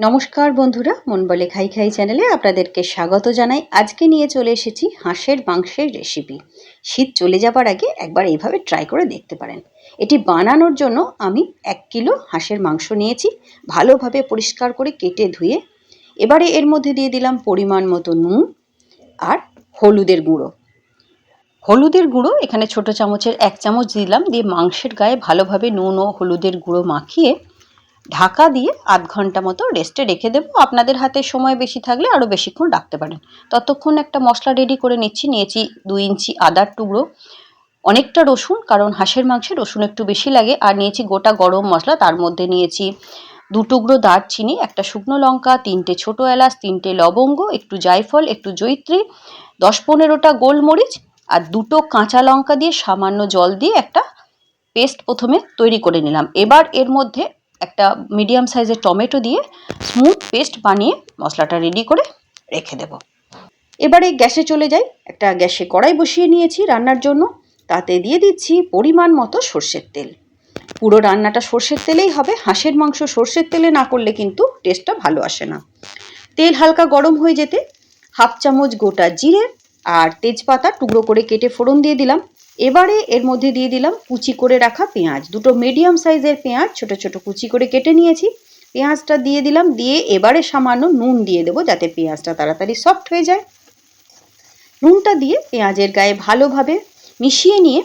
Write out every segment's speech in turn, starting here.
নমস্কার বন্ধুরা, মন বলে খাই খাই চ্যানেলে আপনাদেরকে স্বাগত জানাই। আজকে নিয়ে চলে এসেছি হাঁসের মাংসের রেসিপি। শীত চলে যাবার আগে একবার এইভাবে ট্রাই করে দেখতে পারেন। এটি বানানোর জন্য আমি 1 কিলো হাঁসের মাংস নিয়েছি, ভালোভাবে পরিষ্কার করে কেটে ধুয়ে। এবারে এর মধ্যে দিয়ে দিলাম পরিমাণ মতো নুন আর হলুদের গুঁড়ো। হলুদের গুঁড়ো এখানে ছোট চামচের 1 চামচ দিলাম, দিয়ে মাংসের গায়ে ভালোভাবে নুন ও হলুদের গুঁড়ো মাখিয়ে ঢাকা দিয়ে আধ ঘন্টা মতো রেস্টে রেখে দেবো। আপনাদের হাতে সময় বেশি থাকলে আরও বেশিক্ষণ রাখতে পারেন। ততক্ষণ একটা মশলা রেডি করে নিয়েছি 2 ইঞ্চি আদার টুকরো, অনেকটা রসুন, কারণ হাঁসের মাংসে রসুন একটু বেশি লাগে, আর নিয়েছি গোটা গরম মশলা। তার মধ্যে নিয়েছি 2 টুকরো দারচিনি, একটা শুকনো লঙ্কা, 3টে ছোট এলাচ, 3টে লবঙ্গ, একটু জায়ফল, একটু জয়িত্রী, 10-15টা গোলমরিচ আর 2টো কাঁচা লঙ্কা দিয়ে সামান্য জল দিয়ে একটা পেস্ট প্রথমে তৈরি করে নিলাম। এবার এর মধ্যে একটা মিডিয়াম সাইজের টমেটো দিয়ে স্মুথ পেস্ট বানিয়ে মশলাটা রেডি করে রেখে দেব। এবারে গ্যাসে চলে যাই। একটা গ্যাসে কড়াই বসিয়ে নিয়েছি রান্নার জন্য। তাতে দিয়ে দিচ্ছি পরিমাণ মতো সর্ষের তেল। পুরো রান্নাটা সর্ষের তেলেই হবে। হাঁসের মাংস সর্ষের তেলে না করলে কিন্তু টেস্টটা ভালো আসে না। তেল হালকা গরম হয়ে যেতে 1/2 চামচ গোটা জিরে আর তেজপাতা টুকরো করে কেটে ফোড়ন দিয়ে দিলাম। এবারে এর মধ্যে দিয়ে দিলাম কুচি করে রাখা পেঁয়াজ। 2টো মিডিয়াম সাইজের পেঁয়াজ ছোট ছোট কুচি করে কেটে নিয়েছি। পেঁয়াজটা দিয়ে দিলাম, দিয়ে এবারে সামান্য নুন দিয়ে দেবো যাতে পেঁয়াজটা তাড়াতাড়ি সফট হয়ে যায়। নুনটা দিয়ে পেঁয়াজের গায়ে ভালোভাবে মিশিয়ে নিয়ে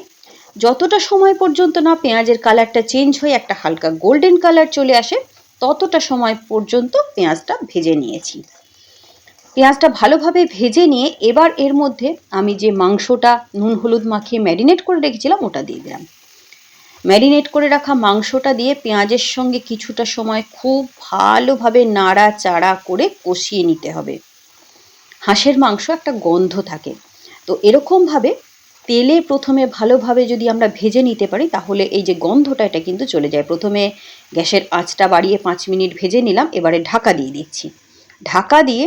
যতটা সময় পর্যন্ত না পেঁয়াজের কালারটা চেঞ্জ হয়ে একটা হালকা গোল্ডেন কালার চলে আসে, ততটা সময় পর্যন্ত পেঁয়াজটা ভেজে নিয়েছি। পেঁয়াজটা ভালোভাবে ভেজে নিয়ে এবার এর মধ্যে আমি যে মাংসটা নুন হলুদ মাখিয়ে ম্যারিনেট করে রেখেছিলাম ওটা দিয়ে দিলাম। ম্যারিনেট করে রাখা মাংসটা দিয়ে পেঁয়াজের সঙ্গে কিছুটা সময় খুব ভালোভাবে নাড়াচাড়া করে কষিয়ে নিতে হবে। হাঁসের মাংস একটা গন্ধ থাকে, তো এরকমভাবে তেলে প্রথমে ভালোভাবে যদি আমরা ভেজে নিতে পারি তাহলে এই যে গন্ধটা এটা কিন্তু চলে যায়। প্রথমে গ্যাসের আঁচটা বাড়িয়ে 5 মিনিট ভেজে নিলাম। এবারে ঢাকা দিয়ে দিচ্ছি। ঢাকা দিয়ে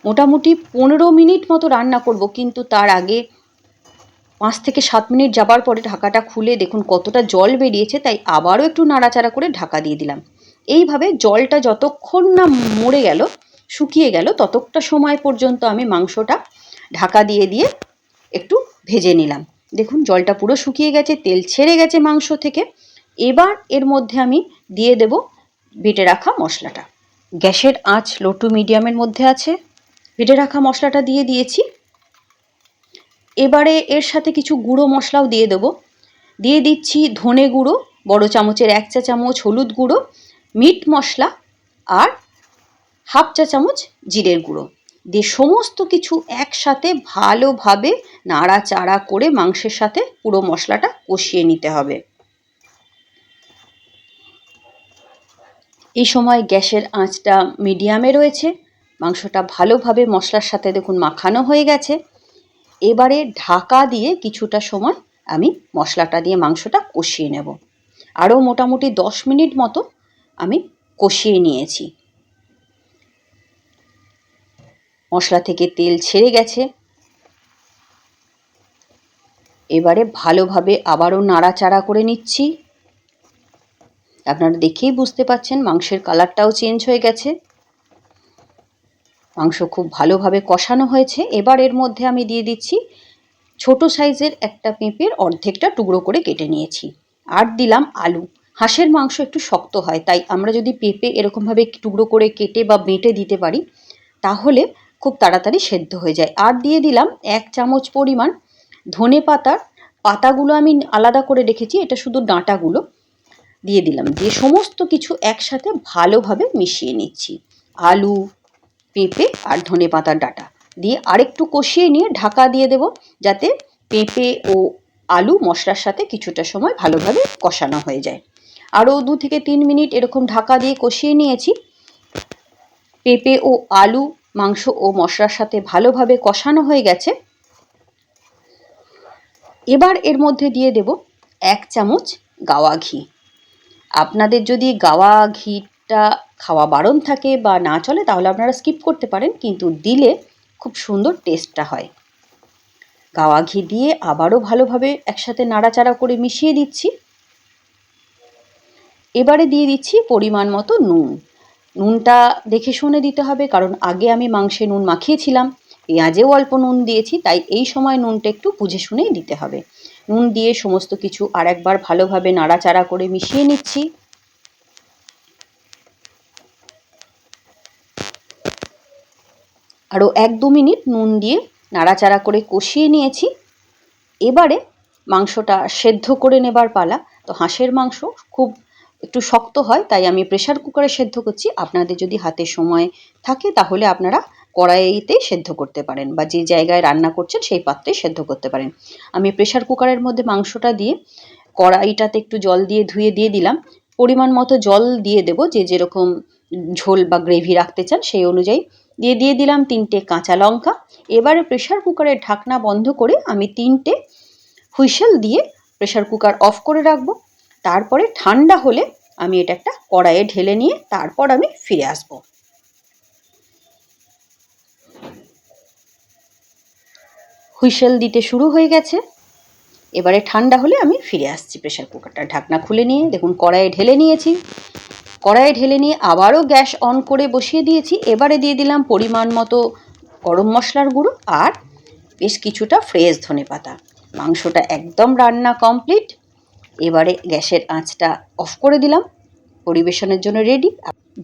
মোটামুটি 15 মিনিট মতো রান্না করব, কিন্তু তার আগে 5 থেকে 7 মিনিট যাবার পরে ঢাকাটা খুলে দেখুন কতটা জল বেরিয়েছে, তাই আবারও একটু নাড়াচাড়া করে ঢাকা দিয়ে দিলাম। এইভাবে জলটা যতক্ষণ না মরে গেল, শুকিয়ে গেল, ততটা সময় পর্যন্ত আমি মাংসটা ঢাকা দিয়ে দিয়ে একটু ভেজে নিলাম। দেখুন জলটা পুরো শুকিয়ে গেছে, তেল ছেড়ে গেছে মাংস থেকে। এবার এর মধ্যে আমি দিয়ে দেব বেটে রাখা মশলাটা। গ্যাসের আঁচ লো টু মিডিয়ামের মধ্যে আছে। বেটে রাখা মশলাটা দিয়ে দিয়েছি। এবারে এর সাথে কিছু গুঁড়ো মশলাও দিয়ে দেবো। দিয়ে দিচ্ছি ধনে গুঁড়ো বড় চামচের 1 চা চামচ, হলুদ গুঁড়ো, মিট মশলা আর 1/2 চা চামচ জিরের গুঁড়ো দিয়ে সমস্ত কিছু একসাথে ভালোভাবে নাড়াচাড়া করে মাংসের সাথে পুরো মশলাটা কষিয়ে নিতে হবে। এই সময় গ্যাসের আঁচটা মিডিয়ামে রয়েছে। মাংসটা ভালোভাবে মশলার সাথে দেখুন মাখানো হয়ে গেছে। এবারে ঢাকা দিয়ে কিছুটা সময় আমি মশলাটা দিয়ে মাংসটা কষিয়ে নেব। আরও মোটামুটি 10 মিনিট মতো আমি কষিয়ে নিয়েছি। মশলা থেকে তেল ছেড়ে গেছে। এবারে ভালোভাবে আবারও নাড়াচাড়া করে নিচ্ছি। আপনারা দেখেই বুঝতে পাচ্ছেন মাংসের কালারটাও চেঞ্জ হয়ে গেছে। মাংস খুব ভালোভাবে কষানো হয়েছে। এবার এর মধ্যে আমি দিয়ে দিচ্ছি ছোট সাইজের একটা পেঁপের অর্ধেকটা টুকরো করে কেটে নিয়েছি। আর দিলাম আলু। হাঁসের মাংস একটু শক্ত হয়, তাই আমরা যদি পেঁপে এরকমভাবে টুকরো করে কেটে বা বেটে দিতে পারি তাহলে খুব তাড়াতাড়ি সেদ্ধ হয়ে যায়। আর দিয়ে দিলাম 1 চামচ পরিমাণ ধনে পাতার পাতাগুলো আমি আলাদা করে রেখেছি, এটা শুধু ডাঁটাগুলো দিয়ে দিলাম। দিয়ে সমস্ত কিছু একসাথে ভালোভাবে মিশিয়ে নিচ্ছি। আলু, পেঁপে আর ধনে পাতার ডাঁটা দিয়ে আরেকটু কষিয়ে নিয়ে ঢাকা দিয়ে দেব, যাতে পেঁপে ও আলু মশলার সাথে কিছুটা সময় ভালোভাবে কষানো হয়ে যায়। আরও 2 থেকে 3 মিনিট এরকম ঢাকা দিয়ে কষিয়ে নিয়েছি। পেঁপে ও আলু মাংস ও মশলার সাথে ভালোভাবে কষানো হয়ে গেছে। এবার এর মধ্যে দিয়ে দেব 1 চামচ গাওয়া ঘি। আপনাদের যদি গাওয়া ঘিটা খাওয়া বারণ থাকে বা না চলে তাহলে আপনারা স্কিপ করতে পারেন, কিন্তু দিলে খুব সুন্দর টেস্টটা হয়। গাওয়া ঘি দিয়ে আবারও ভালোভাবে একসাথে নাড়াচাড়া করে মিশিয়ে দিচ্ছি। এবারে দিয়ে দিচ্ছি পরিমাণ মতো নুন। নুনটা দেখে শুনে দিতে হবে, কারণ আগে আমি মাংসে নুন মাখিয়েছিলাম, পেঁয়াজেও অল্প নুন দিয়েছি, তাই এই সময় নুনটা একটু বুঝে শুনেই দিতে হবে। নুন দিয়ে সমস্ত কিছু আর একবার ভালোভাবে নাড়াচাড়া করে মিশিয়ে নিচ্ছি। আরও 1-2 মিনিট নুন দিয়ে নাড়াচাড়া করে কষিয়ে নিয়েছি। এবারে মাংসটা সেদ্ধ করে নেবার পালা। তো হাঁসের মাংস খুব একটু শক্ত হয়, তাই আমি প্রেশার কুকারে সেদ্ধ করছি। আপনাদের যদি হাতে সময় থাকে তাহলে আপনারা কড়াইতে সেদ্ধ করতে পারেন, বা যে জায়গায় রান্না করছেন সেই পাত্রে সেদ্ধ করতে পারেন। আমি প্রেশার কুকারের মধ্যে মাংসটা দিয়ে কড়াইটাতে একটু জল দিয়ে ধুয়ে দিয়ে দিলাম। পরিমাণ মতো জল দিয়ে দেবো, যে যেরকম ঝোল বা গ্রেভি রাখতে চান সেই অনুযায়ী। দিয়ে দিলাম 3টে কাঁচা লঙ্কা। এবারে প্রেশার কুকারের ঢাকনা বন্ধ করে আমি 3টে হুইসেল দিয়ে প্রেশার কুকার অফ করে রাখবো। তারপরে ঠান্ডা হলে আমি এটা একটা কড়াইয়ে ঢেলে নিয়ে তারপর আমি ফিরে আসব। হুইসেল দিতে শুরু হয়ে গেছে। এবারে ঠান্ডা হলে আমি ফিরে আসছি। প্রেশার কুকারটা ঢাকনা খুলে নিয়ে দেখুন কড়াইয়ে ঢেলে নিয়েছি। কড়াইয়ে ঢেলে নিয়ে আবারও গ্যাস অন করে বসিয়ে দিয়েছি। এবারে দিয়ে দিলাম পরিমাণ মতো গরম মশলার গুঁড়ো আর বেশ কিছুটা ফ্রেশ ধনেপাতা। মাংসটা একদম রান্না কমপ্লিট। এবারে গ্যাসের আঁচটা অফ করে দিলাম। পরিবেশনের জন্য রেডি।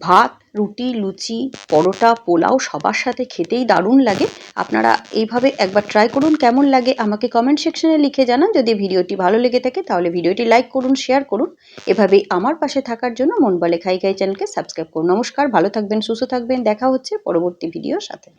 ভাত, রুটি, লুচি, পরোটা, পোলাও সবার সাথে খেতেই দারুণ লাগে। আপনারা এইভাবে একবার ট্রাই করুন। কেমন লাগে আমাকে কমেন্ট সেকশনে লিখে জানান। যদি ভিডিওটি ভালো লেগে থাকে তাহলে ভিডিওটি লাইক করুন, শেয়ার করুন। এভাবেই আমার পাশে থাকার জন্য মন বলে খাই খাই চ্যানেলকে সাবস্ক্রাইব করুন। নমস্কার, ভালো থাকবেন, সুস্থ থাকবেন। দেখা হচ্ছে পরবর্তী ভিডিওর সাথে।